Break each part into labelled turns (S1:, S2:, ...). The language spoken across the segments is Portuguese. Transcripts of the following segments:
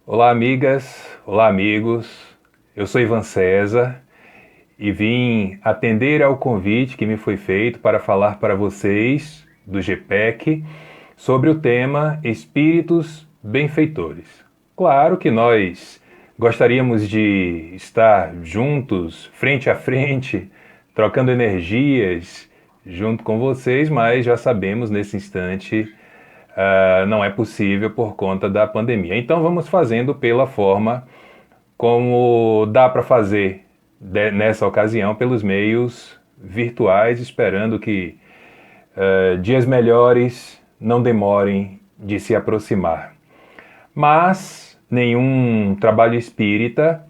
S1: Olá, amigas, olá, amigos. Eu sou Ivan César e vim atender ao convite que me foi feito para falar para vocês do GPEC sobre o tema Espíritos Benfeitores. Claro que nós gostaríamos de estar juntos, frente a frente, trocando energias junto com vocês, mas já sabemos nesse instante não é possível por conta da pandemia. Então vamos fazendo pela forma como dá para fazer nessa ocasião, pelos meios virtuais, esperando que dias melhores não demorem de se aproximar. Mas nenhum trabalho espírita,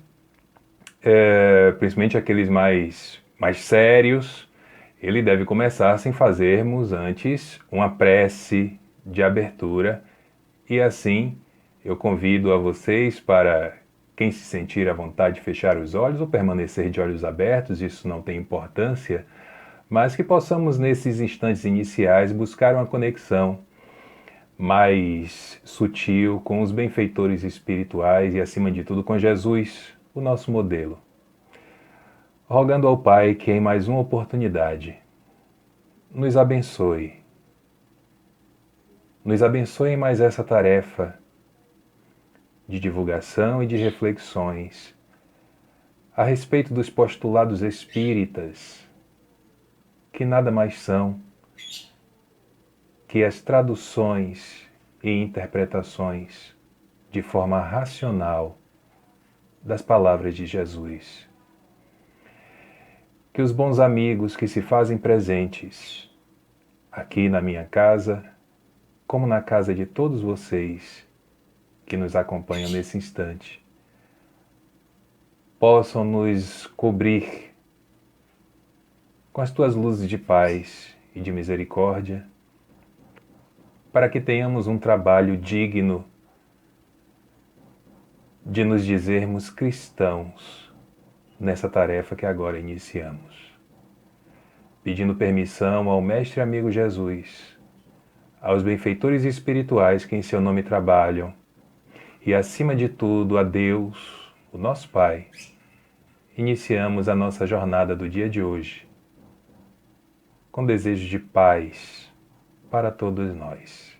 S1: principalmente aqueles mais sérios, ele deve começar sem fazermos antes uma prece de abertura. E assim eu convido a vocês para quem se sentir à vontade de fechar os olhos ou permanecer de olhos abertos, isso não tem importância, mas que possamos nesses instantes iniciais buscar uma conexão mais sutil com os benfeitores espirituais e acima de tudo com Jesus, o nosso modelo. Rogando ao Pai que em mais uma oportunidade nos abençoe em mais essa tarefa de divulgação e de reflexões a respeito dos postulados espíritas, que nada mais são que as traduções e interpretações de forma racional das palavras de Jesus. Que os bons amigos que se fazem presentes aqui na minha casa, como na casa de todos vocês que nos acompanham nesse instante, possam nos cobrir com as tuas luzes de paz e de misericórdia, para que tenhamos um trabalho digno de nos dizermos cristãos nessa tarefa que agora iniciamos. Pedindo permissão ao Mestre Amigo Jesus, aos benfeitores espirituais que em seu nome trabalham, e acima de tudo a Deus, o nosso Pai, iniciamos a nossa jornada do dia de hoje, com desejo de paz para todos nós.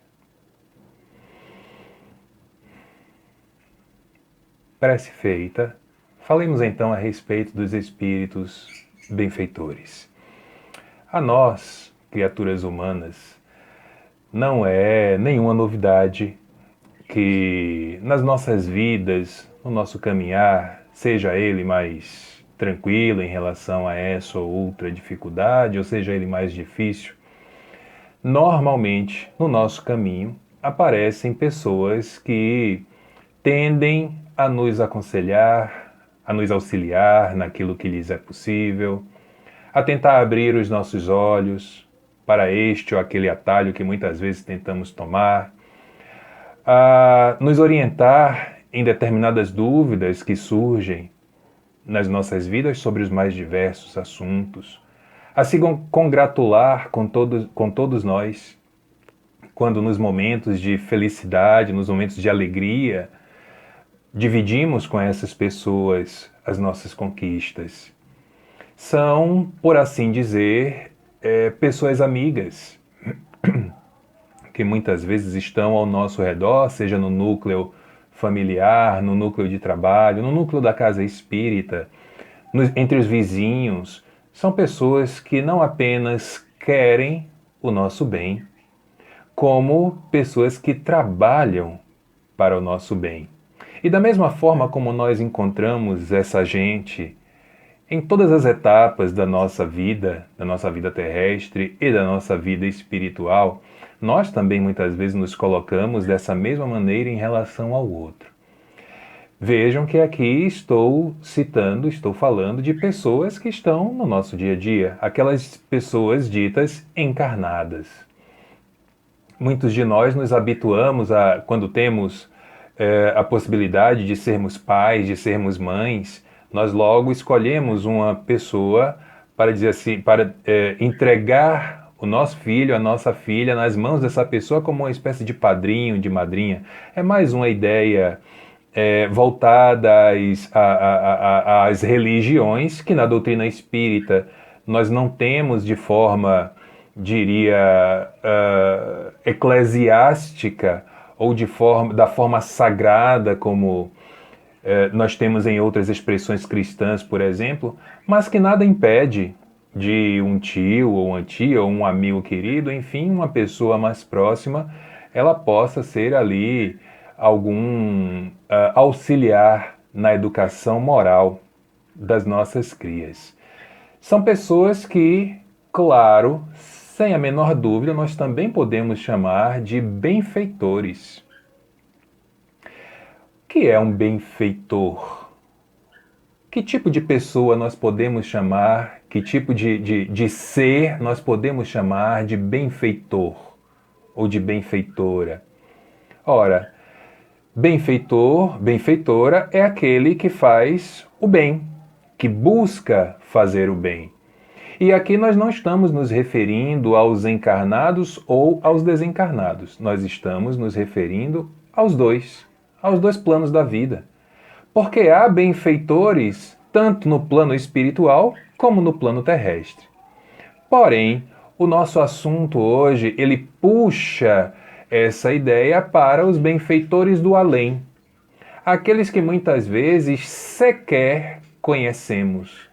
S1: Prece feita, falemos então a respeito dos espíritos benfeitores. A nós, criaturas humanas, não é nenhuma novidade que nas nossas vidas, no nosso caminhar, seja ele mais tranquilo em relação a essa ou outra dificuldade, ou seja ele mais difícil, normalmente no nosso caminho aparecem pessoas que tendem a nos aconselhar, a nos auxiliar naquilo que lhes é possível, a tentar abrir os nossos olhos para este ou aquele atalho que muitas vezes tentamos tomar, a nos orientar em determinadas dúvidas que surgem nas nossas vidas sobre os mais diversos assuntos, a se congratular com todos nós, quando nos momentos de felicidade, nos momentos de alegria, dividimos com essas pessoas as nossas conquistas. São, por assim dizer, pessoas amigas, que muitas vezes estão ao nosso redor, seja no núcleo familiar, no núcleo de trabalho, no núcleo da casa espírita, entre os vizinhos. São pessoas que não apenas querem o nosso bem, como pessoas que trabalham para o nosso bem. E da mesma forma como nós encontramos essa gente em todas as etapas da nossa vida terrestre e da nossa vida espiritual, nós também muitas vezes nos colocamos dessa mesma maneira em relação ao outro. Vejam que aqui estou falando de pessoas que estão no nosso dia a dia, aquelas pessoas ditas encarnadas. Muitos de nós nos habituamos quando temos a possibilidade de sermos pais, de sermos mães, nós logo escolhemos uma pessoa para dizer assim, para entregar o nosso filho, a nossa filha nas mãos dessa pessoa como uma espécie de padrinho, de madrinha. É mais uma ideia voltadas às religiões, que na doutrina espírita nós não temos de forma, diria, eclesiástica ou da forma sagrada como nós temos em outras expressões cristãs, por exemplo, mas que nada impede de um tio ou uma tia ou um amigo querido, enfim, uma pessoa mais próxima, ela possa ser ali algum auxiliar na educação moral das nossas crias. São pessoas que, claro, sem a menor dúvida, nós também podemos chamar de benfeitores. O que é um benfeitor? Que tipo de pessoa nós podemos chamar, que tipo de ser nós podemos chamar de benfeitor ou de benfeitora? Ora, benfeitor, benfeitora é aquele que faz o bem, que busca fazer o bem. E aqui nós não estamos nos referindo aos encarnados ou aos desencarnados. Nós estamos nos referindo aos dois planos da vida. Porque há benfeitores tanto no plano espiritual como no plano terrestre. Porém, o nosso assunto hoje, ele puxa essa ideia para os benfeitores do além. Aqueles que muitas vezes sequer conhecemos.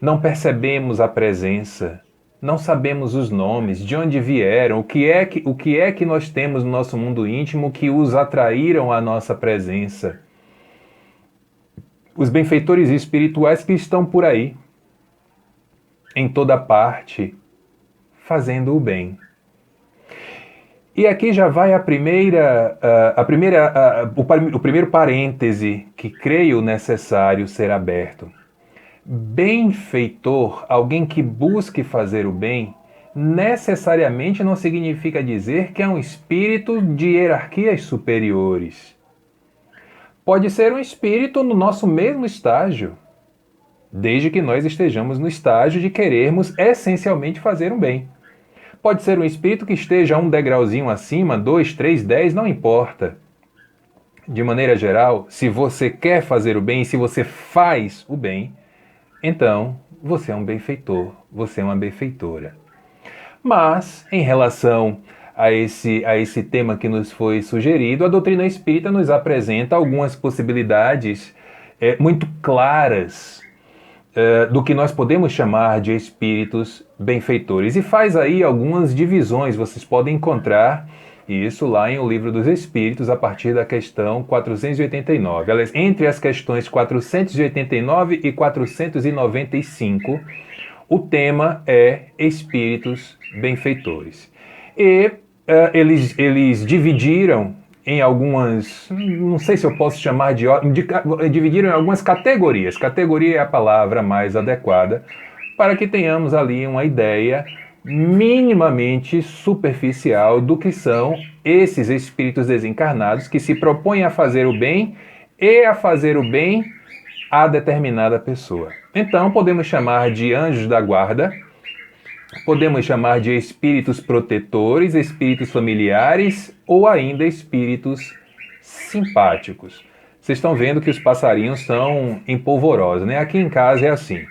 S1: Não percebemos a presença, não sabemos os nomes, de onde vieram, o que é que nós temos no nosso mundo íntimo que os atraíram à nossa presença. Os benfeitores espirituais que estão por aí, em toda parte, fazendo o bem. E aqui já vai o primeiro parêntese que creio necessário ser aberto. Benfeitor, alguém que busque fazer o bem, necessariamente não significa dizer que é um espírito de hierarquias superiores. Pode ser um espírito no nosso mesmo estágio, desde que nós estejamos no estágio de querermos essencialmente fazer um bem. Pode ser um espírito que esteja um degrauzinho acima, 2, 3, 10, não importa. De maneira geral, se você quer fazer o bem, se você faz o bem, então você é um benfeitor, você é uma benfeitora. Mas, em relação a esse tema que nos foi sugerido, a doutrina espírita nos apresenta algumas possibilidades muito claras do que nós podemos chamar de espíritos benfeitores. E faz aí algumas divisões, vocês podem encontrar isso lá em O Livro dos Espíritos, a partir da questão 489. Aliás, entre as questões 489 e 495, o tema é espíritos benfeitores. E eles dividiram em algumas, não sei se eu posso chamar dividiram em algumas categorias. Categoria é a palavra mais adequada para que tenhamos ali uma ideia minimamente superficial do que são esses espíritos desencarnados que se propõem a fazer o bem e a fazer o bem a determinada pessoa. Então, podemos chamar de anjos da guarda, podemos chamar de espíritos protetores, espíritos familiares ou ainda espíritos simpáticos. Vocês estão vendo que os passarinhos estão em polvorosa, né? Aqui em casa é assim.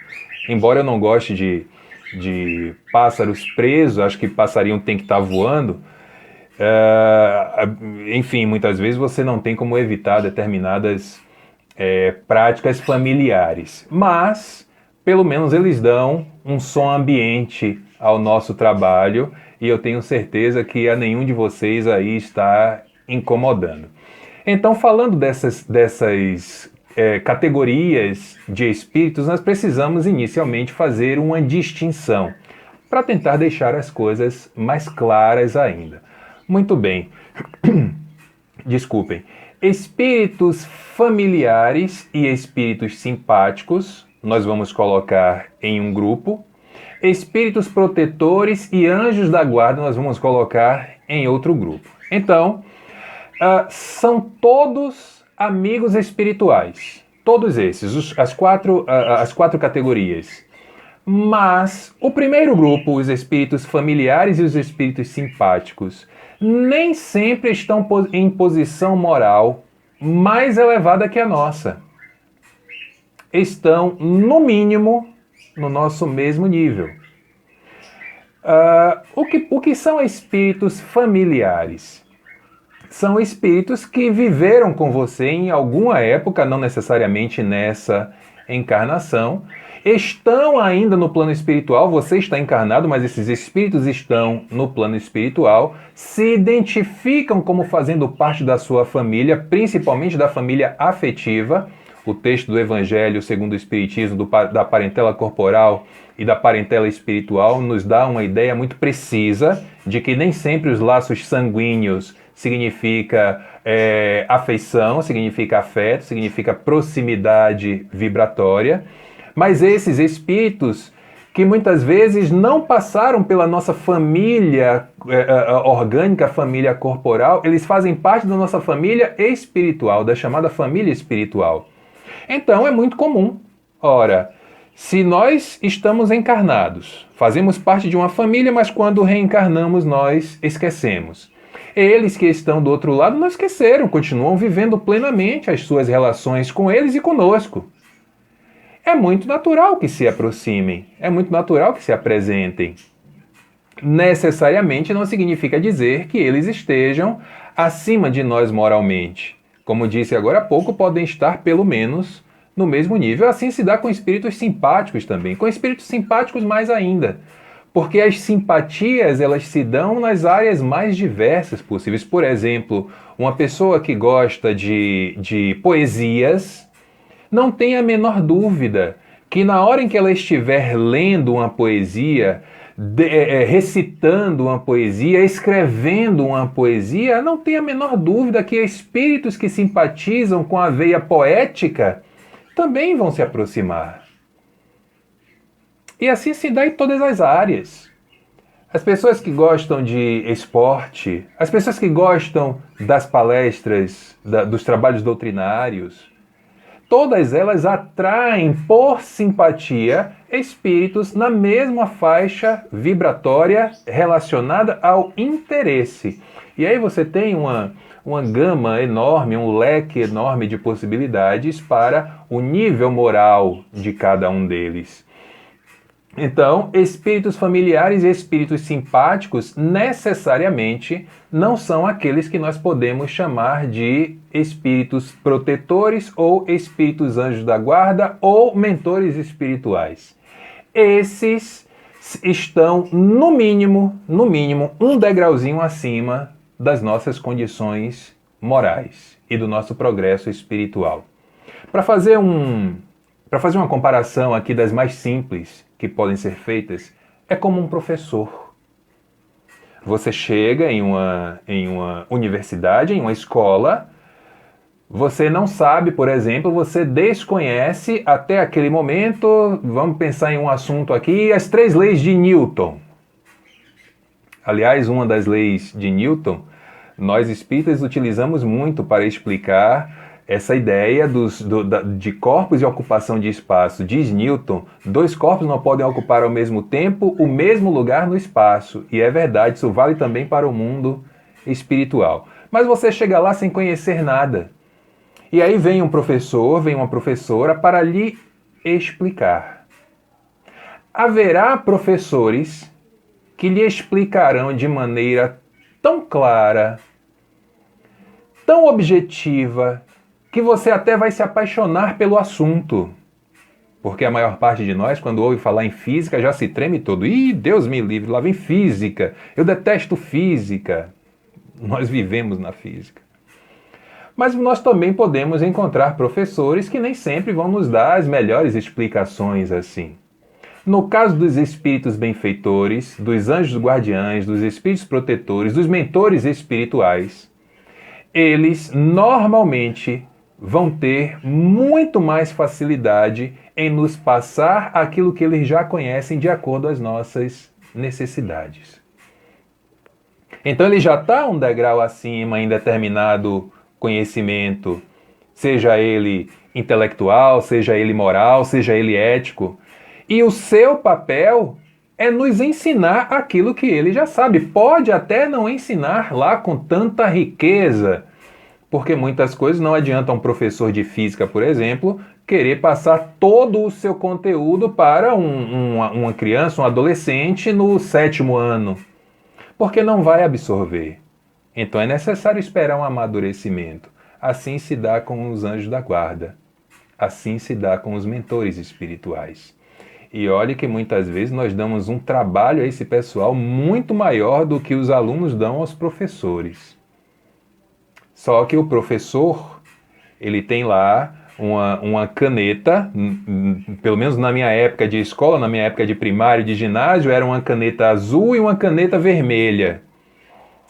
S1: Embora eu não goste de pássaros presos, acho que passarinho tem que estar voando. Enfim, muitas vezes você não tem como evitar determinadas práticas familiares. Mas, pelo menos eles dão um som ambiente ao nosso trabalho e eu tenho certeza que a nenhum de vocês aí está incomodando. Então, falando dessas categorias de espíritos, nós precisamos inicialmente fazer uma distinção para tentar deixar as coisas mais claras ainda. Muito bem. Desculpem. Espíritos familiares e espíritos simpáticos, nós vamos colocar em um grupo. Espíritos protetores e anjos da guarda, nós vamos colocar em outro grupo. Então, são todos amigos espirituais. Todos esses, as quatro categorias. Mas o primeiro grupo, os espíritos familiares e os espíritos simpáticos, nem sempre estão em posição moral mais elevada que a nossa. Estão, no mínimo, no nosso mesmo nível. O que são espíritos familiares? São espíritos que viveram com você em alguma época, não necessariamente nessa encarnação, estão ainda no plano espiritual, você está encarnado, mas esses espíritos estão no plano espiritual, se identificam como fazendo parte da sua família, principalmente da família afetiva. O texto do Evangelho segundo o Espiritismo, da parentela corporal e da parentela espiritual, nos dá uma ideia muito precisa de que nem sempre os laços sanguíneos significa afeição, significa afeto, significa proximidade vibratória, mas esses espíritos que muitas vezes não passaram pela nossa família orgânica, família corporal, eles fazem parte da nossa família espiritual, da chamada família espiritual. Então é muito comum. Ora, se nós estamos encarnados, fazemos parte de uma família, mas quando reencarnamos nós esquecemos. Eles que estão do outro lado não esqueceram, continuam vivendo plenamente as suas relações com eles e conosco. É muito natural que se aproximem, é muito natural que se apresentem. Necessariamente não significa dizer que eles estejam acima de nós moralmente. Como disse agora há pouco, podem estar pelo menos no mesmo nível. Assim se dá com espíritos simpáticos também, com espíritos simpáticos mais ainda. Porque as simpatias, elas se dão nas áreas mais diversas possíveis. Por exemplo, uma pessoa que gosta de poesias, não tem a menor dúvida que na hora em que ela estiver lendo uma poesia, recitando uma poesia, escrevendo uma poesia, não tem a menor dúvida que espíritos que simpatizam com a veia poética também vão se aproximar. E assim se dá em todas as áreas. As pessoas que gostam de esporte, as pessoas que gostam das palestras, dos trabalhos doutrinários, todas elas atraem por simpatia espíritos na mesma faixa vibratória relacionada ao interesse. E aí você tem uma gama enorme, um leque enorme de possibilidades para o nível moral de cada um deles. Então, espíritos familiares e espíritos simpáticos necessariamente não são aqueles que nós podemos chamar de espíritos protetores ou espíritos anjos da guarda ou mentores espirituais. Esses estão, no mínimo, um degrauzinho acima das nossas condições morais e do nosso progresso espiritual. Para fazer uma comparação aqui das mais simples que podem ser feitas, é como um professor. Você chega em uma universidade, em uma escola, você não sabe, por exemplo, você desconhece até aquele momento, vamos pensar em um assunto aqui, as 3 leis de Newton. Aliás, uma das leis de Newton, nós espíritas utilizamos muito para explicar essa ideia de corpos e ocupação de espaço. Diz Newton, 2 corpos não podem ocupar ao mesmo tempo o mesmo lugar no espaço. E é verdade, isso vale também para o mundo espiritual. Mas você chega lá sem conhecer nada. E aí vem um professor, vem uma professora para lhe explicar. Haverá professores que lhe explicarão de maneira tão clara, tão objetiva, que você até vai se apaixonar pelo assunto. Porque a maior parte de nós, quando ouve falar em física, já se treme todo. Ih, Deus me livre, lá vem física. Eu detesto física. Nós vivemos na física. Mas nós também podemos encontrar professores que nem sempre vão nos dar as melhores explicações assim. No caso dos espíritos benfeitores, dos anjos guardiães, dos espíritos protetores, dos mentores espirituais, eles normalmente vão ter muito mais facilidade em nos passar aquilo que eles já conhecem de acordo às nossas necessidades. Então ele já está um degrau acima em determinado conhecimento, seja ele intelectual, seja ele moral, seja ele ético, e o seu papel é nos ensinar aquilo que ele já sabe. Pode até não ensinar lá com tanta riqueza, Porque muitas coisas não adianta um professor de física, por exemplo, querer passar todo o seu conteúdo para uma criança, um adolescente no 7º ano, porque não vai absorver. Então é necessário esperar um amadurecimento. Assim se dá com os anjos da guarda. Assim se dá com os mentores espirituais. E olhe que muitas vezes nós damos um trabalho a esse pessoal muito maior do que os alunos dão aos professores. Só que o professor, ele tem lá uma caneta, pelo menos na minha época de escola, na minha época de primário, de ginásio, era uma caneta azul e uma caneta vermelha.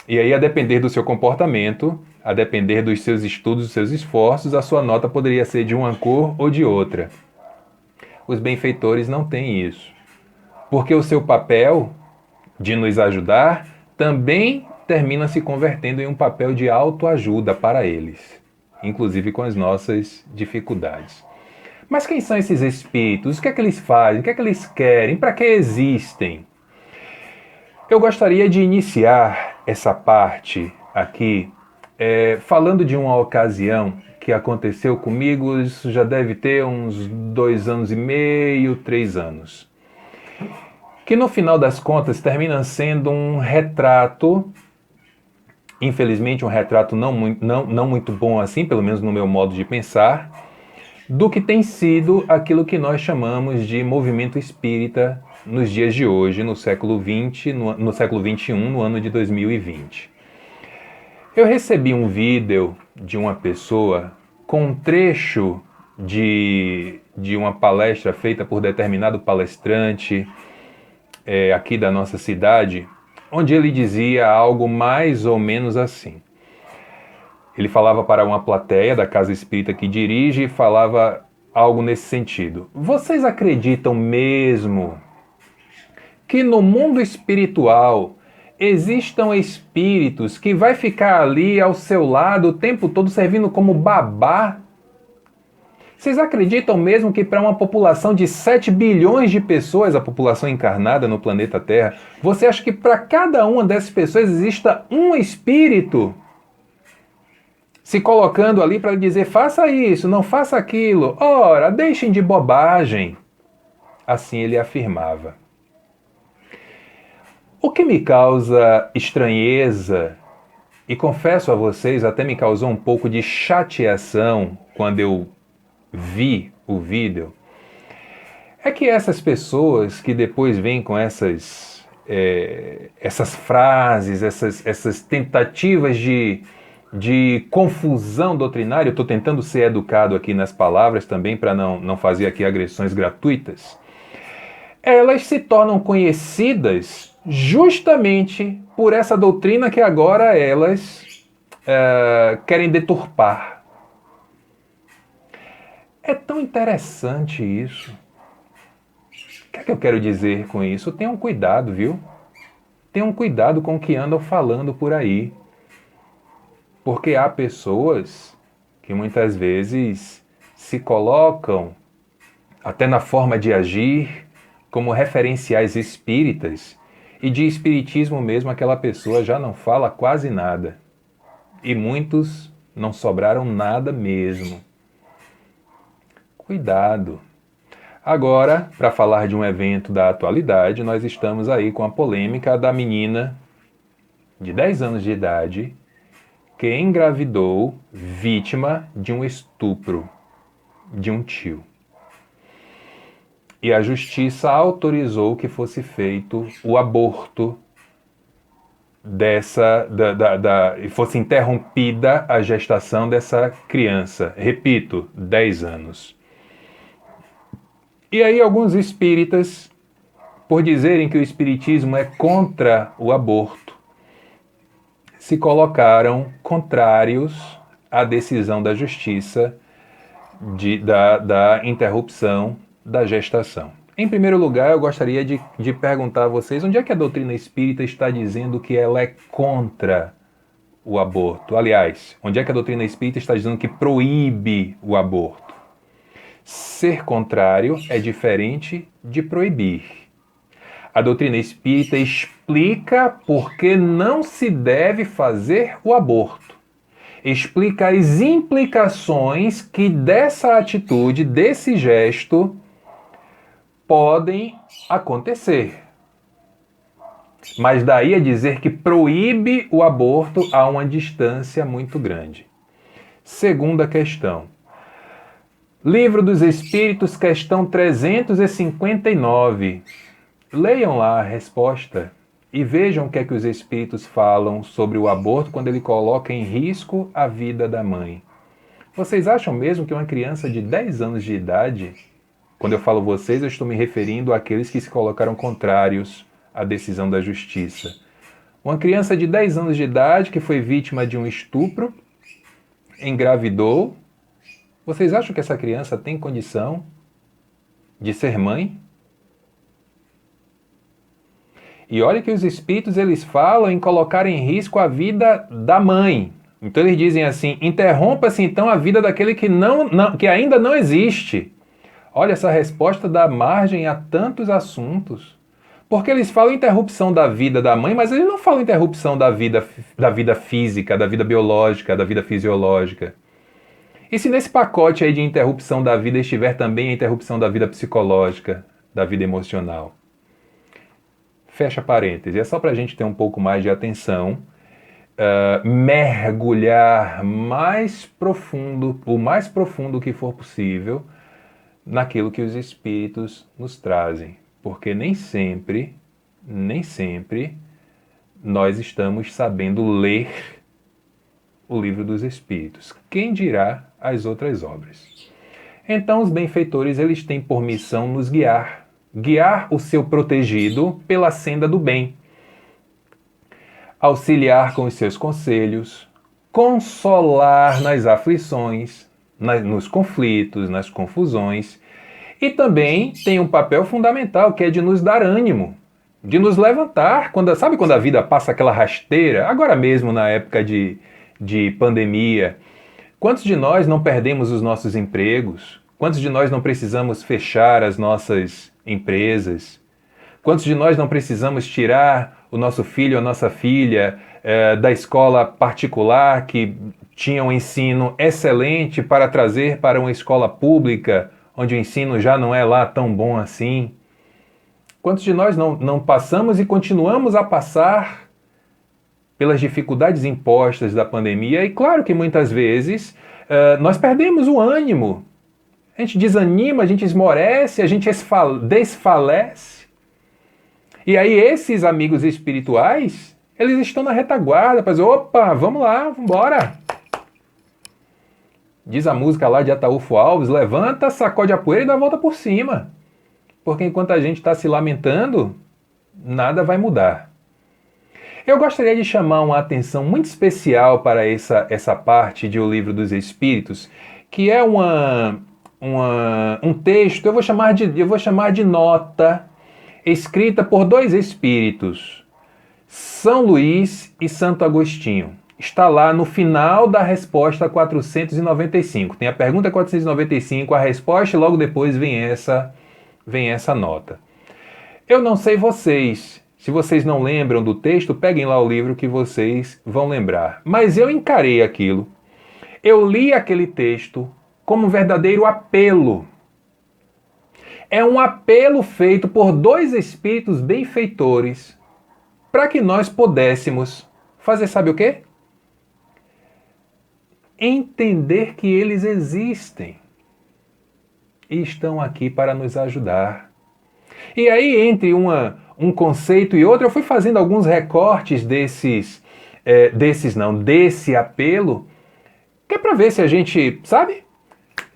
S1: E aí, a depender do seu comportamento, a depender dos seus estudos, dos seus esforços, a sua nota poderia ser de uma cor ou de outra. Os benfeitores não têm isso. Porque o seu papel de nos ajudar também termina se convertendo em um papel de autoajuda para eles, inclusive com as nossas dificuldades. Mas quem são esses espíritos? O que é que eles fazem? O que é que eles querem? Para que existem? Eu gostaria de iniciar essa parte aqui falando de uma ocasião que aconteceu comigo, isso já deve ter uns 2 anos e meio, 3 anos. Que no final das contas termina sendo um retrato, infelizmente um retrato não muito bom assim, pelo menos no meu modo de pensar, do que tem sido aquilo que nós chamamos de movimento espírita nos dias de hoje, no século XX, no século XXI, no ano de 2020. Eu recebi um vídeo de uma pessoa com um trecho de uma palestra feita por determinado palestrante aqui da nossa cidade, onde ele dizia algo mais ou menos assim. Ele falava para uma plateia da casa espírita que dirige e falava algo nesse sentido. Vocês acreditam mesmo que no mundo espiritual existam espíritos que vai ficar ali ao seu lado o tempo todo servindo como babá? Vocês acreditam mesmo que para uma população de 7 bilhões de pessoas, a população encarnada no planeta Terra, você acha que para cada uma dessas pessoas exista um espírito se colocando ali para dizer faça isso, não faça aquilo, ora, deixem de bobagem? Assim ele afirmava. O que me causa estranheza, e confesso a vocês, até me causou um pouco de chateação quando eu vi o vídeo, é que essas pessoas que depois vêm com essas frases, essas tentativas de confusão doutrinária, eu estou tentando ser educado aqui nas palavras também para não fazer aqui agressões gratuitas, elas se tornam conhecidas justamente por essa doutrina que agora elas querem deturpar. É tão interessante isso. O que é que eu quero dizer com isso? Tenham cuidado, viu? Tenham cuidado com o que andam falando por aí. Porque há pessoas que muitas vezes se colocam, até na forma de agir, como referenciais espíritas, e de espiritismo mesmo aquela pessoa já não fala quase nada. E muitos não sobraram nada mesmo. Cuidado. Agora, para falar de um evento da atualidade, nós estamos aí com a polêmica da menina de 10 anos de idade que engravidou vítima de um estupro de um tio. E a justiça autorizou que fosse feito o aborto e fosse interrompida a gestação dessa criança. Repito, 10 anos. E aí alguns espíritas, por dizerem que o espiritismo é contra o aborto, se colocaram contrários à decisão da justiça da interrupção da gestação. Em primeiro lugar, eu gostaria de perguntar a vocês onde é que a doutrina espírita está dizendo que ela é contra o aborto. Aliás, onde é que a doutrina espírita está dizendo que proíbe o aborto? Ser contrário é diferente de proibir. A doutrina espírita explica por que não se deve fazer o aborto. explica as implicações que dessa atitude, desse gesto, podem acontecer. Mas daí a dizer que proíbe o aborto a uma distância muito grande. Segunda questão. Livro dos Espíritos, questão 359. Leiam lá a resposta e vejam o que é que os Espíritos falam sobre o aborto quando ele coloca em risco a vida da mãe. Vocês acham mesmo que uma criança de 10 anos de idade, quando eu falo vocês, eu estou me referindo àqueles que se colocaram contrários à decisão da justiça. Uma criança de 10 anos de idade que foi vítima de um estupro, engravidou. Vocês acham que essa criança tem condição de ser mãe? E olha que os espíritos eles falam em colocar em risco a vida da mãe. Então eles dizem assim, interrompa-se então a vida daquele que ainda não existe. Olha, essa resposta dá margem a tantos assuntos. Porque eles falam interrupção da vida da mãe, mas eles não falam interrupção da vida física, da vida biológica, da vida fisiológica. E se nesse pacote aí de interrupção da vida estiver também a interrupção da vida psicológica, da vida emocional? Fecha parênteses. É só para a gente ter um pouco mais de atenção, mergulhar mais profundo, o mais profundo que for possível, naquilo que os espíritos nos trazem. Porque nem sempre nós estamos sabendo ler o livro dos Espíritos. Quem dirá as outras obras? Então os benfeitores eles têm por missão nos guiar o seu protegido pela senda do bem, auxiliar com os seus conselhos, consolar nas aflições, nos conflitos, nas confusões, e também tem um papel fundamental, que é de nos dar ânimo, de nos levantar. Sabe quando a vida passa aquela rasteira? Agora mesmo, na época de pandemia, quantos de nós não perdemos os nossos empregos? Quantos de nós não precisamos fechar as nossas empresas? Quantos de nós não precisamos tirar o nosso filho ou a nossa filha da escola particular, que tinha um ensino excelente, para trazer para uma escola pública, onde o ensino já não é lá tão bom assim? Quantos de nós não passamos e continuamos a passar pelas dificuldades impostas da pandemia? E claro que muitas vezes nós perdemos o ânimo, a gente desanima, a gente esmorece, a gente desfalece. E aí esses amigos espirituais, eles estão na retaguarda para dizer, opa, vamos lá, vamos embora. Diz a música lá de Ataúfo Alves, levanta, sacode a poeira e dá a volta por cima. Porque enquanto a gente está se lamentando, nada vai mudar. Eu gostaria de chamar uma atenção muito especial para essa parte de O Livro dos Espíritos, que é um texto, eu vou chamar de nota, escrita por dois espíritos, São Luís e Santo Agostinho. Está lá no final da resposta 495. Tem a pergunta 495, a resposta e logo depois vem essa nota. Eu não sei vocês, se vocês não lembram do texto, peguem lá o livro que vocês vão lembrar. Mas eu encarei aquilo, eu li aquele texto como um verdadeiro apelo. É um apelo feito por dois espíritos benfeitores para que nós pudéssemos fazer, sabe o quê? Entender que eles existem e estão aqui para nos ajudar. E aí, entre um conceito e outro, eu fui fazendo alguns recortes desse apelo, que é para ver se a gente, sabe,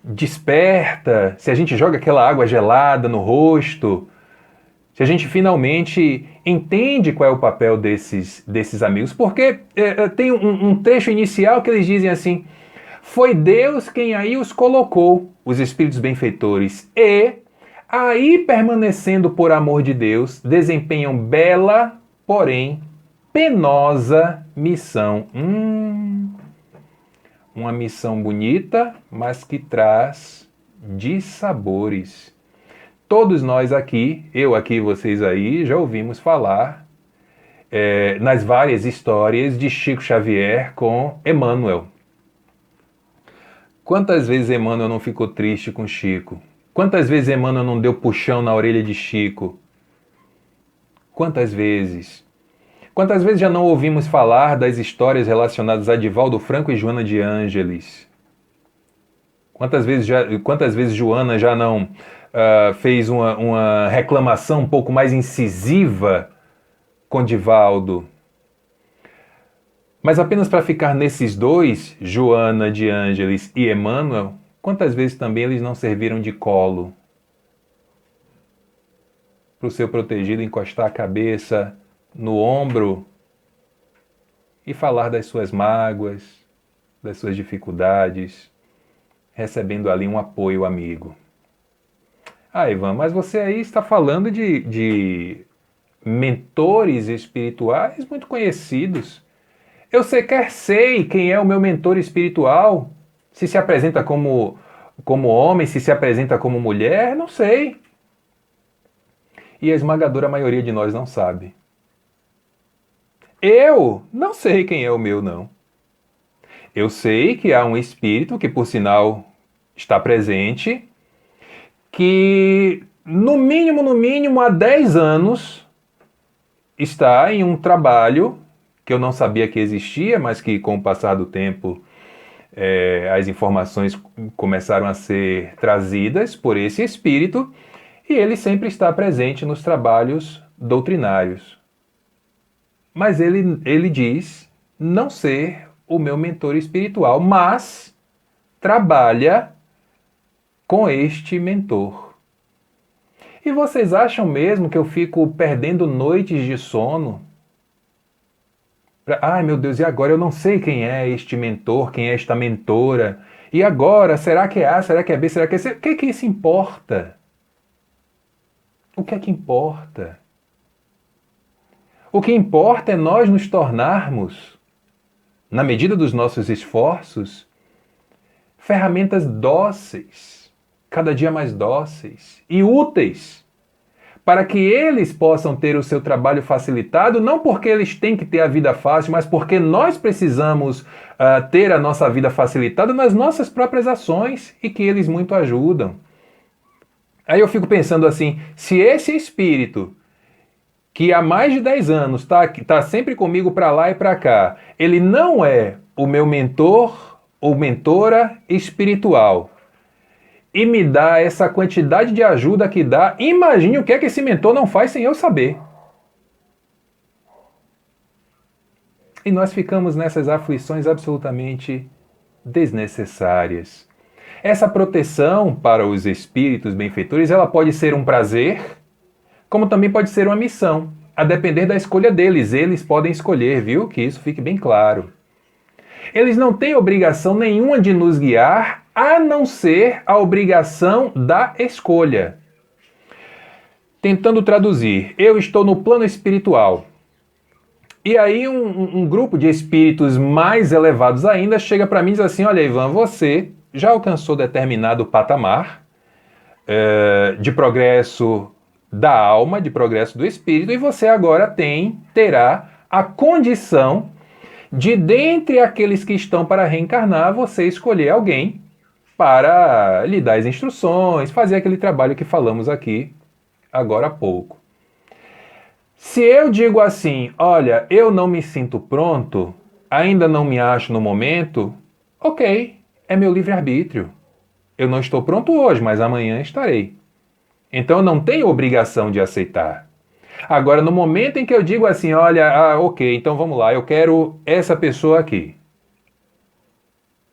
S1: desperta, se a gente joga aquela água gelada no rosto, se a gente finalmente entende qual é o papel desses amigos. Porque tem um trecho inicial que eles dizem assim, foi Deus quem aí os colocou, os espíritos benfeitores, e aí, permanecendo por amor de Deus, desempenham bela, porém penosa missão. Uma missão bonita, mas que traz dissabores. Todos nós aqui, eu aqui, vocês aí, já ouvimos falar nas várias histórias de Chico Xavier com Emmanuel. Quantas vezes Emmanuel não ficou triste com Chico? Quantas vezes Emmanuel não deu puxão na orelha de Chico? Quantas vezes? Quantas vezes já não ouvimos falar das histórias relacionadas a Divaldo Franco e Joana de Ângeles? Quantas vezes Joana já não fez uma reclamação um pouco mais incisiva com Divaldo? Mas apenas para ficar nesses dois, Joana de Ângeles e Emmanuel, quantas vezes também eles não serviram de colo para o seu protegido encostar a cabeça no ombro e falar das suas mágoas, das suas dificuldades, recebendo ali um apoio amigo. Ah, Ivan, mas você aí está falando de mentores espirituais muito conhecidos. Eu sequer sei quem é o meu mentor espiritual. Se apresenta como homem, se apresenta como mulher, não sei. E a esmagadora maioria de nós não sabe. Eu não sei quem é o meu, não. Eu sei que há um espírito que, por sinal, está presente, que no mínimo, há 10 anos está em um trabalho que eu não sabia que existia, mas que com o passar do tempo as informações começaram a ser trazidas por esse espírito, e ele sempre está presente nos trabalhos doutrinários. Mas ele diz não ser o meu mentor espiritual, mas trabalha com este mentor. E vocês acham mesmo que eu fico perdendo noites de sono? Ai, meu Deus, e agora? Eu não sei quem é este mentor, quem é esta mentora. E agora? Será que é A? Será que é B? Será que é C? O que isso importa? O que é que importa? O que importa é nós nos tornarmos, na medida dos nossos esforços, ferramentas dóceis, cada dia mais dóceis e úteis, para que eles possam ter o seu trabalho facilitado, não porque eles têm que ter a vida fácil, mas porque nós precisamos ter a nossa vida facilitada nas nossas próprias ações e que eles muito ajudam. Aí eu fico pensando assim, se esse espírito que há mais de 10 anos tá sempre comigo para lá e para cá, ele não é o meu mentor ou mentora espiritual, e me dá essa quantidade de ajuda que dá, imagine o que é que esse mentor não faz sem eu saber. E nós ficamos nessas aflições absolutamente desnecessárias. Essa proteção para os espíritos benfeitores, ela pode ser um prazer, como também pode ser uma missão, a depender da escolha deles. Eles podem escolher, viu? Que isso fique bem claro. Eles não têm obrigação nenhuma de nos guiar, a não ser a obrigação da escolha. Tentando traduzir, eu estou no plano espiritual. E aí um grupo de espíritos mais elevados ainda chega para mim e diz assim, olha Ivan, você já alcançou determinado patamar de progresso da alma, de progresso do espírito, e você agora terá a condição de, dentre aqueles que estão para reencarnar, você escolher alguém para lhe dar as instruções, fazer aquele trabalho que falamos aqui agora há pouco. Se eu digo assim, olha, eu não me sinto pronto, ainda não me acho no momento, ok, é meu livre-arbítrio. Eu não estou pronto hoje, mas amanhã estarei. Então eu não tenho obrigação de aceitar. Agora, no momento em que eu digo assim, olha, ok, então vamos lá, eu quero essa pessoa aqui.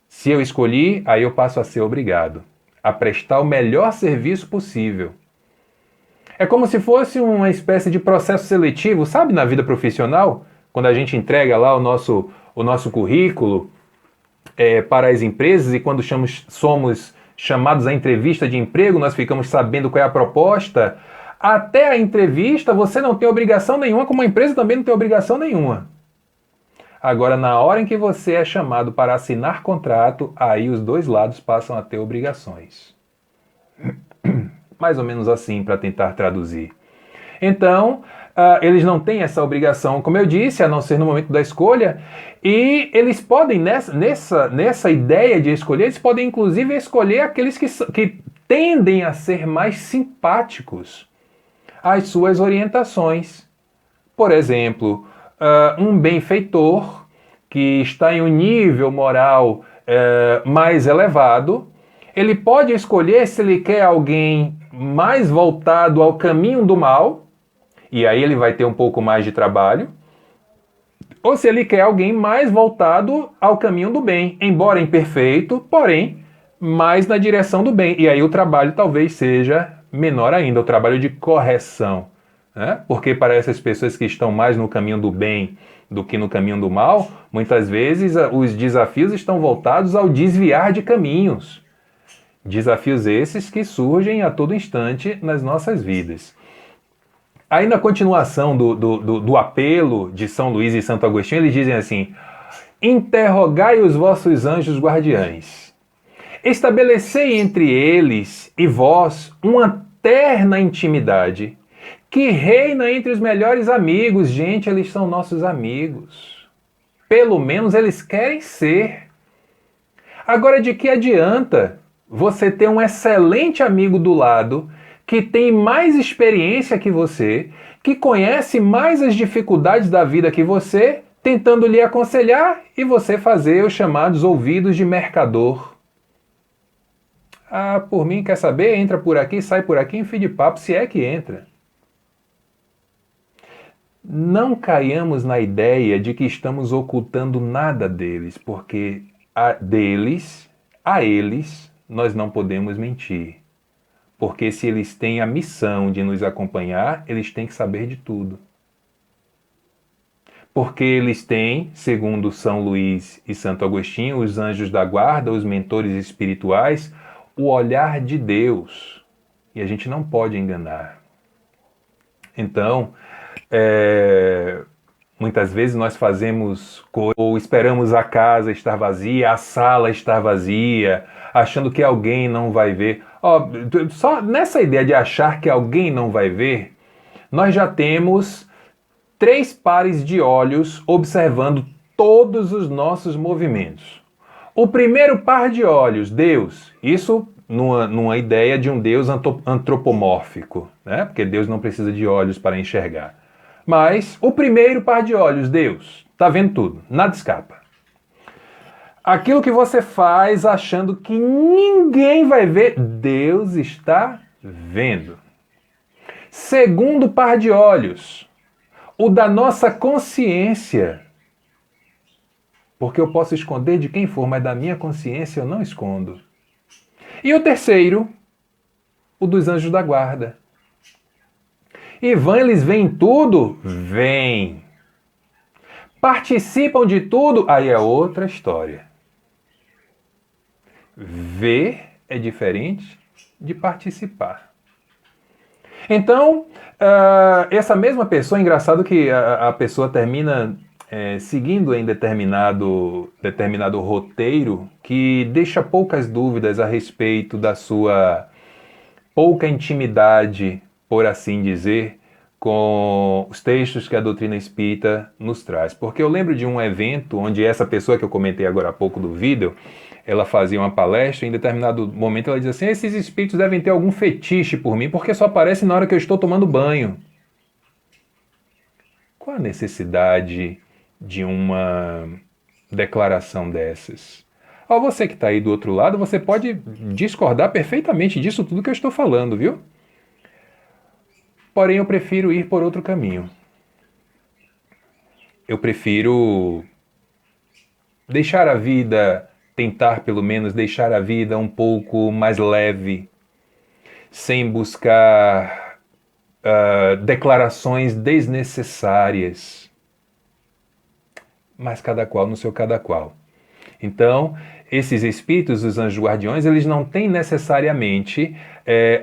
S1: Se eu escolhi, aí eu passo a ser obrigado a prestar o melhor serviço possível. É como se fosse uma espécie de processo seletivo, sabe, na vida profissional? Quando a gente entrega lá o nosso currículo para as empresas e quando somos chamados à entrevista de emprego, nós ficamos sabendo qual é a proposta. Até a entrevista você não tem obrigação nenhuma, como a empresa também não tem obrigação nenhuma. Agora, na hora em que você é chamado para assinar contrato, aí os dois lados passam a ter obrigações. Mais ou menos assim, para tentar traduzir. Então, eles não têm essa obrigação, como eu disse, a não ser no momento da escolha, e eles podem, nessa ideia de escolher, eles podem inclusive escolher aqueles que tendem a ser mais simpáticos às suas orientações. Por exemplo, um benfeitor que está em um nível moral mais elevado, ele pode escolher se ele quer alguém mais voltado ao caminho do mal, e aí ele vai ter um pouco mais de trabalho, ou se ele quer alguém mais voltado ao caminho do bem, embora imperfeito, porém mais na direção do bem. E aí o trabalho talvez seja menor ainda, o trabalho de correção, né? Porque para essas pessoas que estão mais no caminho do bem do que no caminho do mal, muitas vezes os desafios estão voltados ao desviar de caminhos. Desafios esses que surgem a todo instante nas nossas vidas. Aí na continuação do apelo de São Luís e Santo Agostinho, eles dizem assim: interrogai os vossos anjos guardiães, estabelecei entre eles e vós uma terna intimidade, que reina entre os melhores amigos. Gente, eles são nossos amigos. Pelo menos eles querem ser. Agora, de que adianta você ter um excelente amigo do lado, que tem mais experiência que você, que conhece mais as dificuldades da vida que você, tentando lhe aconselhar e você fazer os chamados ouvidos de mercador? Ah, por mim, quer saber? Entra por aqui, sai por aqui, em fim de papo, se é que entra. Não caiamos na ideia de que estamos ocultando nada deles, porque a eles, nós não podemos mentir. Porque se eles têm a missão de nos acompanhar, eles têm que saber de tudo. Porque eles têm, segundo São Luís e Santo Agostinho, os anjos da guarda, os mentores espirituais, o olhar de Deus. E a gente não pode enganar. Então, muitas vezes nós fazemos ou esperamos a casa estar vazia, a sala estar vazia, achando que alguém não vai ver. Só nessa ideia de achar que alguém não vai ver, nós já temos 3 pares de olhos observando todos os nossos movimentos. O primeiro par de olhos, Deus, isso numa ideia de um Deus antropomórfico, né? Porque Deus não precisa de olhos para enxergar. Mas o primeiro par de olhos, Deus, está vendo tudo, nada escapa. Aquilo que você faz achando que ninguém vai ver, Deus está vendo. Segundo par de olhos, o da nossa consciência. Porque eu posso esconder de quem for, mas da minha consciência eu não escondo. E o terceiro, o dos anjos da guarda. Ivan, eles veem tudo? Vêm. Participam de tudo? Aí é outra história. Ver é diferente de participar. Então, essa mesma pessoa, engraçado que a pessoa termina seguindo em determinado roteiro que deixa poucas dúvidas a respeito da sua pouca intimidade, por assim dizer, com os textos que a doutrina espírita nos traz. Porque eu lembro de um evento onde essa pessoa que eu comentei agora há pouco do vídeo, ela fazia uma palestra e em determinado momento ela dizia assim: esses espíritos devem ter algum fetiche por mim, porque só aparecem na hora que eu estou tomando banho. Qual a necessidade de uma declaração dessas? Você que está aí do outro lado, você pode discordar perfeitamente disso tudo que eu estou falando, viu? Porém, eu prefiro ir por outro caminho. Eu prefiro deixar a vida, tentar pelo menos deixar a vida um pouco mais leve, sem buscar declarações desnecessárias. Mas cada qual no seu cada qual. Então, esses espíritos, os anjos guardiões, eles não têm necessariamente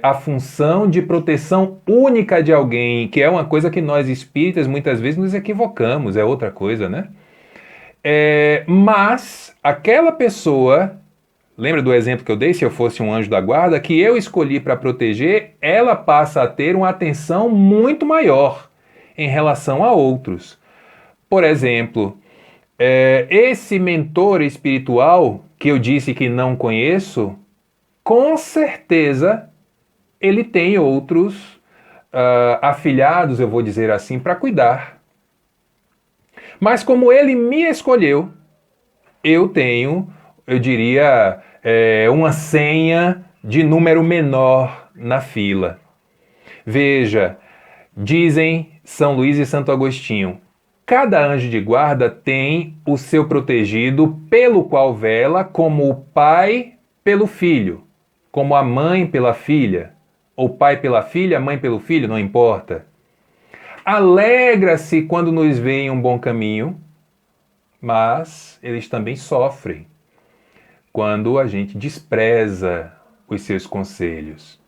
S1: a função de proteção única de alguém, que é uma coisa que nós espíritas muitas vezes nos equivocamos, é outra coisa, né? Mas aquela pessoa, lembra do exemplo que eu dei, se eu fosse um anjo da guarda, que eu escolhi para proteger, ela passa a ter uma atenção muito maior. em relação a outros. Por exemplo, esse mentor espiritual que eu disse que não conheço, com certeza ele tem outros afilhados, eu vou dizer assim, para cuidar. Mas como ele me escolheu, eu tenho, eu diria, uma senha de número menor na fila. Veja, dizem São Luís e Santo Agostinho, cada anjo de guarda tem o seu protegido pelo qual vela, como o pai pelo filho, como a mãe pela filha, ou pai pela filha, mãe pelo filho, não importa. Alegra-se quando nos vê em um bom caminho, mas eles também sofrem quando a gente despreza os seus conselhos.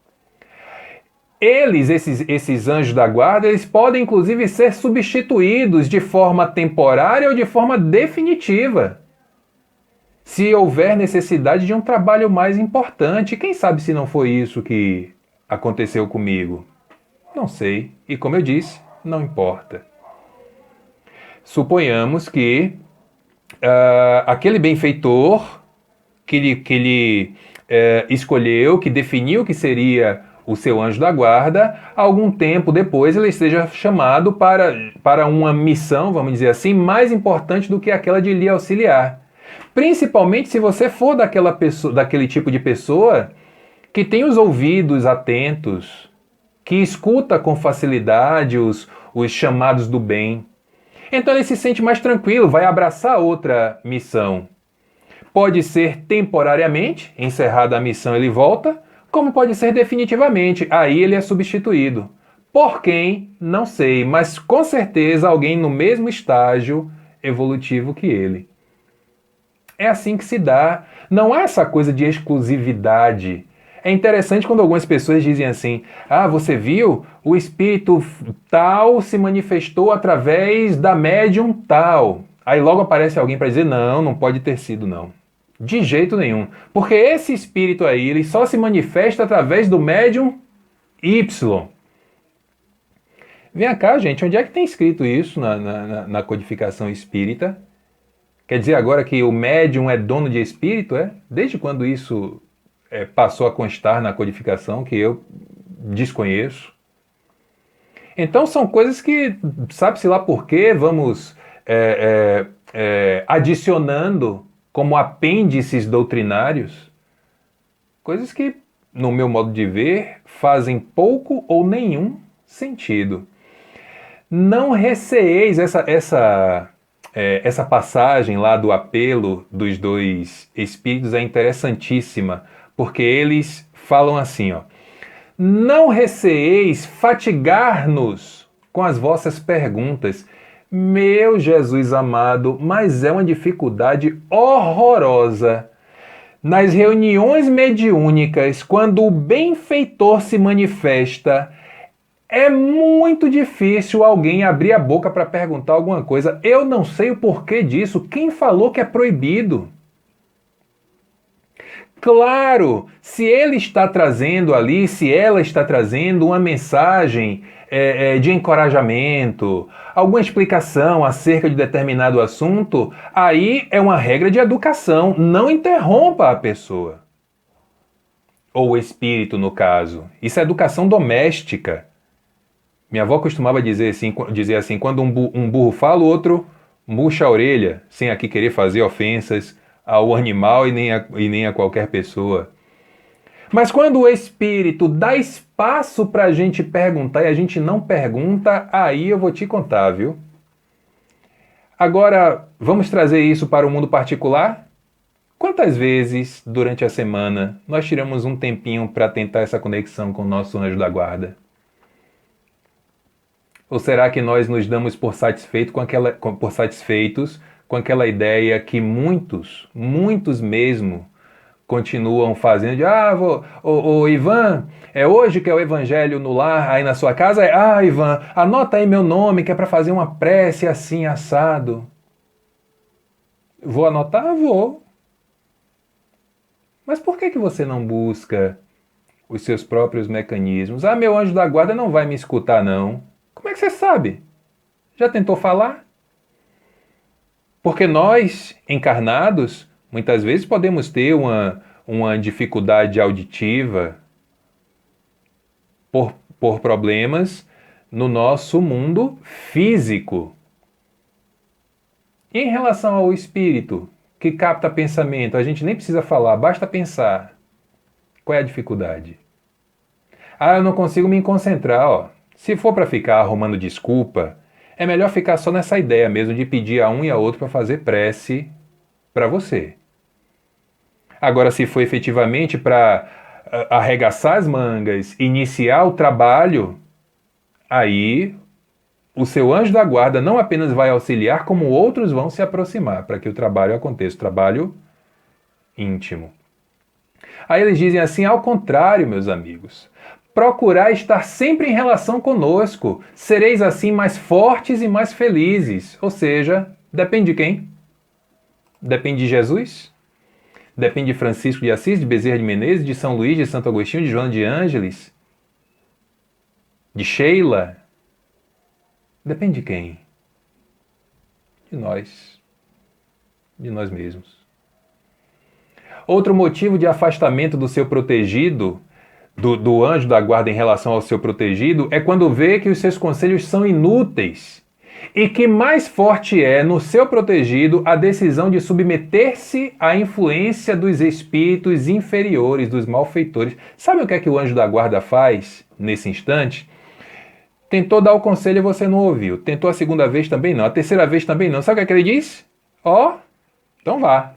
S1: Esses anjos da guarda, eles podem inclusive ser substituídos de forma temporária ou de forma definitiva, se houver necessidade de um trabalho mais importante. Quem sabe se não foi isso que aconteceu comigo? Não sei. E como eu disse, não importa. Suponhamos que aquele benfeitor que ele escolheu, que definiu que seria o seu anjo da guarda, algum tempo depois ele esteja chamado para uma missão, vamos dizer assim, mais importante do que aquela de lhe auxiliar. Principalmente se você for daquele tipo de pessoa que tem os ouvidos atentos, que escuta com facilidade os chamados do bem. Então ele se sente mais tranquilo, vai abraçar outra missão. Pode ser temporariamente, encerrada a missão ele volta, como pode ser definitivamente, aí ele é substituído. Por quem? Não sei, mas com certeza alguém no mesmo estágio evolutivo que ele. É assim que se dá. Não há essa coisa de exclusividade. É interessante quando algumas pessoas dizem assim: ah, você viu? O espírito tal se manifestou através da médium tal. Aí logo aparece alguém para dizer: não, não pode ter sido não. De jeito nenhum. Porque esse espírito aí, ele só se manifesta através do médium Y. Vem cá, gente, onde é que tem escrito isso na codificação espírita? Quer dizer agora que o médium é dono de espírito, é? Desde quando isso passou a constar na codificação, que eu desconheço? Então são coisas que, sabe-se lá por quê, vamos adicionando como apêndices doutrinários, coisas que, no meu modo de ver, fazem pouco ou nenhum sentido. Não receeis essa passagem lá do apelo dos dois espíritos é interessantíssima, porque eles falam assim, ó: não receeis fatigar-nos com as vossas perguntas. Meu Jesus amado, mas é uma dificuldade horrorosa. Nas reuniões mediúnicas, quando o benfeitor se manifesta, é muito difícil alguém abrir a boca para perguntar alguma coisa. Eu não sei o porquê disso. Quem falou que é proibido? Claro, se ele está trazendo ali, se ela está trazendo uma mensagem de encorajamento, alguma explicação acerca de determinado assunto, aí é uma regra de educação. Não interrompa a pessoa. Ou o espírito, no caso. Isso é educação doméstica. Minha avó costumava dizer assim, quando um burro fala, o outro murcha a orelha, sem aqui querer fazer ofensas ao animal e nem a qualquer pessoa. Mas quando o espírito dá espaço para a gente perguntar e a gente não pergunta, aí eu vou te contar, viu? Agora, vamos trazer isso para o mundo particular? Quantas vezes durante a semana nós tiramos um tempinho para tentar essa conexão com o nosso anjo da guarda? Ou será que nós nos damos por satisfeitos com aquela ideia que muitos mesmo, continuam fazendo de: Ivan, é hoje que é o evangelho no lar aí na sua casa? Ivan, anota aí meu nome que é para fazer uma prece assim, assado. Vou anotar? Vou. Mas por que você não busca os seus próprios mecanismos? Meu anjo da guarda não vai me escutar, não. Como é que você sabe? Já tentou falar? Porque nós, encarnados, muitas vezes podemos ter uma dificuldade auditiva por problemas no nosso mundo físico. E em relação ao espírito, que capta pensamento, a gente nem precisa falar, basta pensar. Qual é a dificuldade? Ah, eu não consigo me concentrar, ó. Se for para ficar arrumando desculpa, é melhor ficar só nessa ideia mesmo de pedir a um e a outro para fazer prece para você. Agora, se for efetivamente para arregaçar as mangas, iniciar o trabalho, aí o seu anjo da guarda não apenas vai auxiliar, como outros vão se aproximar para que o trabalho aconteça, o trabalho íntimo. Aí eles dizem assim, ao contrário, meus amigos, procurai estar sempre em relação conosco, sereis assim mais fortes e mais felizes. Ou seja, depende de quem? Depende de Jesus? Depende de Francisco de Assis, de Bezerra de Menezes, de São Luís, de Santo Agostinho, de Joana de Ângeles, de Sheila? Depende de quem? De nós. De nós mesmos. Outro motivo de afastamento do seu protegido, do anjo da guarda em relação ao seu protegido, é quando vê que os seus conselhos são inúteis e que mais forte é no seu protegido a decisão de submeter-se à influência dos espíritos inferiores, dos malfeitores. Sabe o que é que o anjo da guarda faz nesse instante? Tentou dar o conselho e você não ouviu. Tentou a segunda vez também não. A terceira vez também não. Sabe o que é que ele diz? Ó, então vá.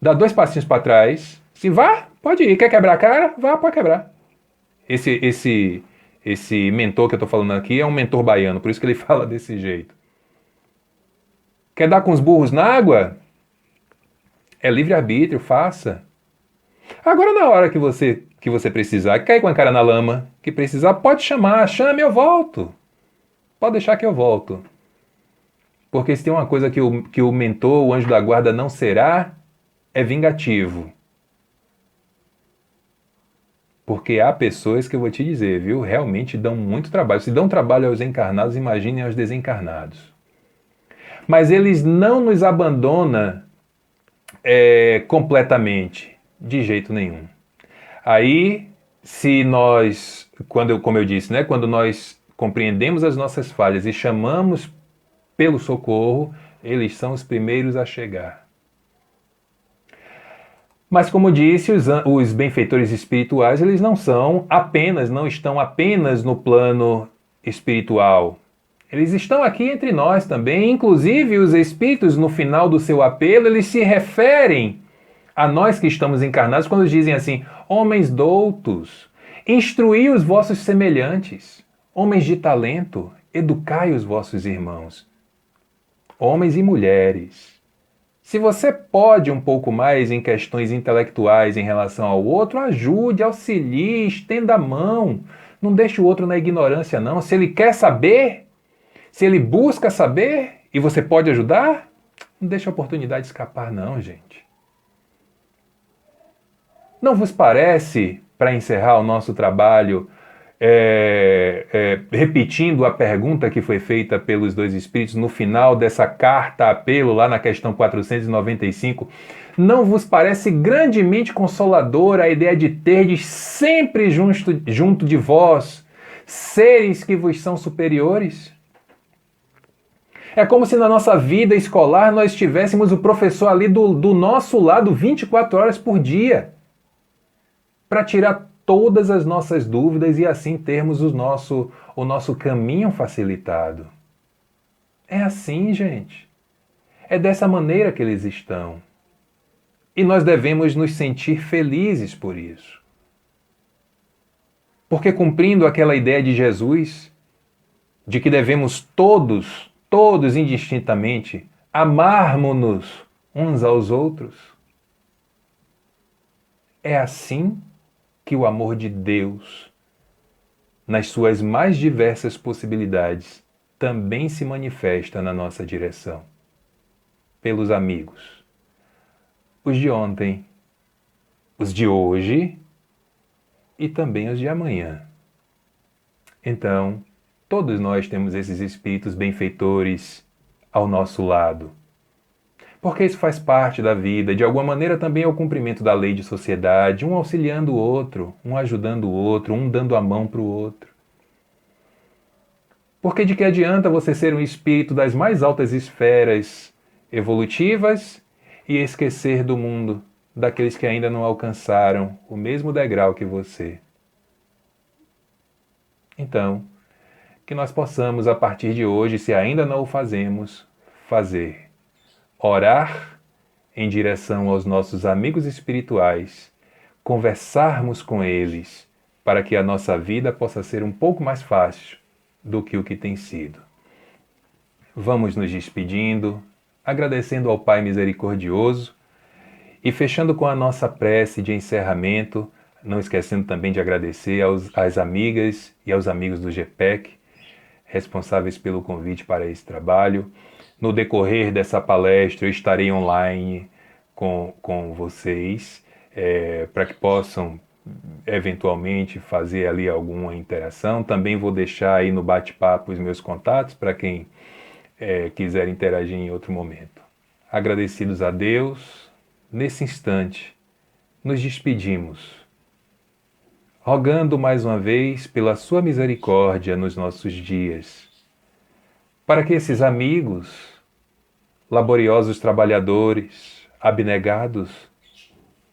S1: Dá 2 passinhos para trás. Se vá, pode ir. Quer quebrar a cara? Vá, pode quebrar. Esse mentor que eu estou falando aqui é um mentor baiano, por isso que ele fala desse jeito. Quer dar com os burros na água? É livre-arbítrio, faça. Agora, na hora que você precisar, cair com a cara na lama, que precisar, pode chamar, chame, eu volto. Pode deixar que eu volto. Porque se tem uma coisa que o mentor, o anjo da guarda, não será, é vingativo. Porque há pessoas que eu vou te dizer, viu, realmente dão muito trabalho. Se dão trabalho aos encarnados, imaginem aos desencarnados. Mas eles não nos abandonam completamente, de jeito nenhum. Aí, se nós, como eu disse, né, quando nós compreendemos as nossas falhas e chamamos pelo socorro, eles são os primeiros a chegar. Mas como disse, os benfeitores espirituais, eles não estão apenas no plano espiritual. Eles estão aqui entre nós também, inclusive os espíritos no final do seu apelo, eles se referem a nós que estamos encarnados quando dizem assim: homens doutos, instruí os vossos semelhantes, homens de talento, educai os vossos irmãos. Homens e mulheres. Se você pode um pouco mais em questões intelectuais em relação ao outro, ajude, auxilie, estenda a mão. Não deixe o outro na ignorância, não. Se ele quer saber, se ele busca saber e você pode ajudar, não deixe a oportunidade escapar, não, gente. Não vos parece, para encerrar o nosso trabalho, repetindo a pergunta que foi feita pelos dois espíritos no final dessa carta apelo, lá na questão 495, não vos parece grandemente consoladora a ideia de terdes sempre junto de vós seres que vos são superiores? É como se na nossa vida escolar nós tivéssemos o professor ali do nosso lado 24 horas por dia, para tirar todas as nossas dúvidas e assim termos o nosso caminho facilitado. É assim, gente. É dessa maneira que eles estão. E nós devemos nos sentir felizes por isso. Porque cumprindo aquela ideia de Jesus, de que devemos todos indistintamente, amarmos-nos uns aos outros, é assim que o amor de Deus, nas suas mais diversas possibilidades, também se manifesta na nossa direção. Pelos amigos. Os de ontem, os de hoje e também os de amanhã. Então, Todos nós temos esses espíritos benfeitores ao nosso lado. Porque isso faz parte da vida, de alguma maneira também é o cumprimento da lei de sociedade, um auxiliando o outro, um ajudando o outro, um dando a mão para o outro. Porque de que adianta você ser um espírito das mais altas esferas evolutivas e esquecer do mundo, daqueles que ainda não alcançaram o mesmo degrau que você? Então, que nós possamos, a partir de hoje, se ainda não o fazemos, fazer. Orar em direção aos nossos amigos espirituais, conversarmos com eles, para que a nossa vida possa ser um pouco mais fácil do que o que tem sido. Vamos nos despedindo, agradecendo ao Pai Misericordioso e fechando com a nossa prece de encerramento, não esquecendo também de agradecer às amigas e aos amigos do GPEC, responsáveis pelo convite para esse trabalho. No decorrer dessa palestra, eu estarei online com vocês, para que possam eventualmente fazer ali alguma interação. Também vou deixar aí no bate-papo os meus contatos para quem quiser interagir em outro momento. Agradecidos a Deus, nesse instante, nos despedimos, rogando mais uma vez pela sua misericórdia nos nossos dias, para que esses amigos, laboriosos trabalhadores, abnegados,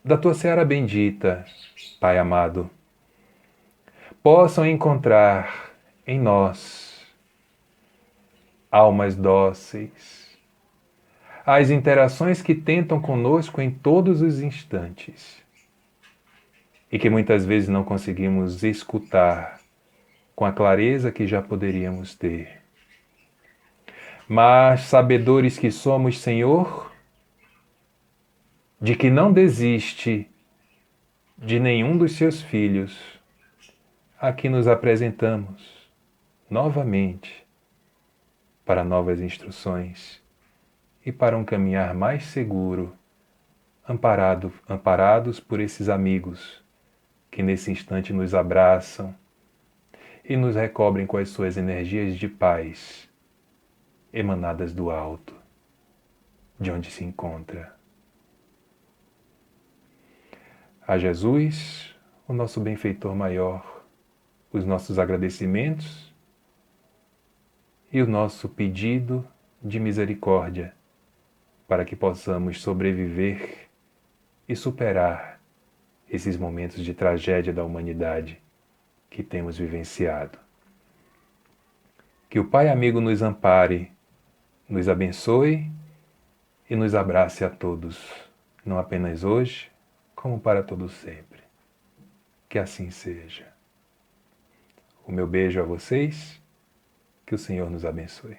S1: da tua seara bendita, Pai amado, possam encontrar em nós almas dóceis, as interações que tentam conosco em todos os instantes e que muitas vezes não conseguimos escutar com a clareza que já poderíamos ter. Mas, sabedores que somos, Senhor, de que não desiste de nenhum dos seus filhos, aqui nos apresentamos novamente para novas instruções e para um caminhar mais seguro, amparados por esses amigos que nesse instante nos abraçam e nos recobrem com as suas energias de paz emanadas do alto, de onde se encontra. A Jesus, o nosso benfeitor maior, os nossos agradecimentos e o nosso pedido de misericórdia para que possamos sobreviver e superar esses momentos de tragédia da humanidade que temos vivenciado. Que o Pai amigo nos ampare, nos abençoe e nos abrace a todos, não apenas hoje, como para todo sempre. Que assim seja. O meu beijo a vocês, que o Senhor nos abençoe.